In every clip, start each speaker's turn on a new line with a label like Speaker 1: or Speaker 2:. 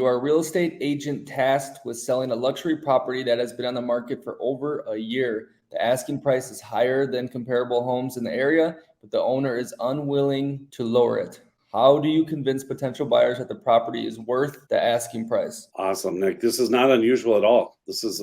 Speaker 1: You are a real estate agent tasked with selling a luxury property that has been on the market for over a year. The asking price is higher than comparable homes in the area, but the owner is unwilling to lower it. How do you convince potential buyers that the property is worth the asking price?
Speaker 2: Awesome, Nick. This is not unusual at all.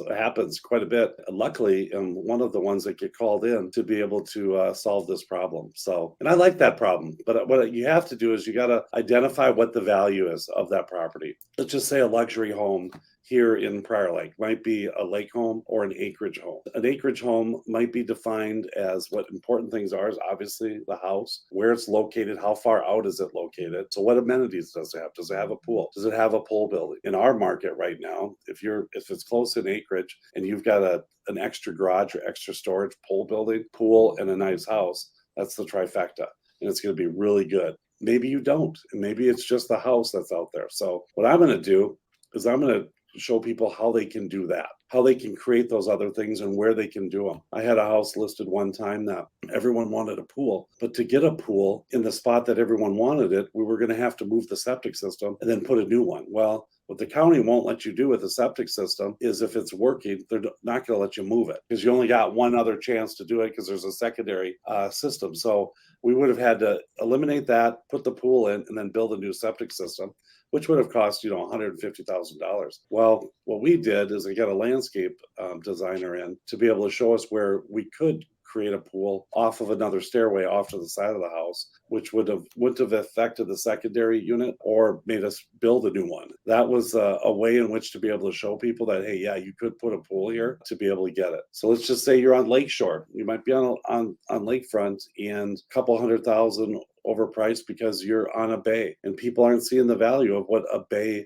Speaker 2: Happens quite a bit. Luckily, I'm one of the ones that get called in to be able to solve this problem. And I like that problem. But what you have to do is you got to identify what the value is of that property. Let's just say a luxury home here in Prior Lake might be a lake home or an acreage home. An acreage home might be defined as what important things are is obviously the house, where it's located, how far out is it located. So what amenities does it have? Does it have a pool? Does it have a pole building? In our market right now, if it's close in acreage and you've got an extra garage or extra storage, pole building, pool, and a nice house, that's the trifecta. And it's going to be really good. Maybe you don't. And maybe it's just the house that's out there. So what I'm going to do is I'm going to show people how they can do that, how they can create those other things and where they can do them. I had a house listed one time that everyone wanted a pool, but to get a pool in the spot that everyone wanted it, we were going to have to move the septic system and then put a new one. Well, what the county won't let you do with the septic system is if it's working, they're not going to let you move it because you only got one other chance to do it because there's a secondary system. So we would have had to eliminate that, put the pool in, and then build a new septic system, which would have cost, $150,000. Well, what we did is we got a landscape designer in to be able to show us where we could create a pool off of another stairway off to the side of the house, which wouldn't have affected the secondary unit or made us build a new one. That was a way in which to be able to show people that, hey, yeah, you could put a pool here to be able to get it. So let's just say you're on Lakeshore. You might be on lakefront and a couple $100,000 overpriced because you're on a bay and people aren't seeing the value of what a bay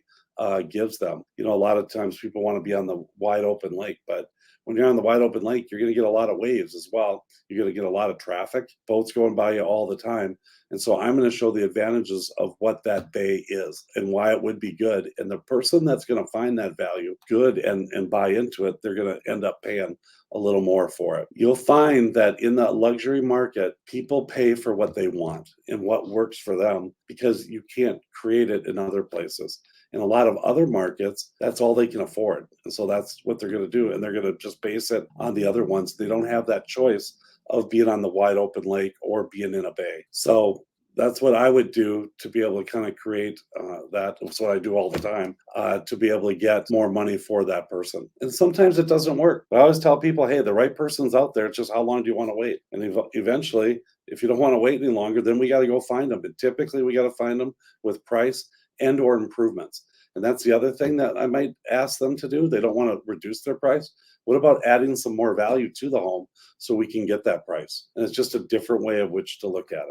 Speaker 2: gives them. A lot of times people want to be on the wide open lake, but when you're on the wide open lake, you're going to get a lot of waves as well. You're going to get a lot of traffic, boats going by you all the time. And so I'm going to show the advantages of what that bay is and why it would be good. And the person that's going to find that value good and buy into it, they're going to end up paying a little more for it. You'll find that in the luxury market, people pay for what they want and what works for them because you can't create it in other places. In a lot of other markets, that's all they can afford. And so that's what they're going to do. And they're going to just base it on the other ones. They don't have that choice of being on the wide open lake or being in a bay. So that's what I would do to be able to kind of create that. That's what I do all the time to be able to get more money for that person. And sometimes it doesn't work. But I always tell people, hey, the right person's out there. It's just how long do you want to wait? And eventually, if you don't want to wait any longer, then we got to go find them. But typically, we got to find them with price and or improvements. And that's the other thing that I might ask them to do. They don't want to reduce their price. What about adding some more value to the home so we can get that price? And it's just a different way of which to look at it.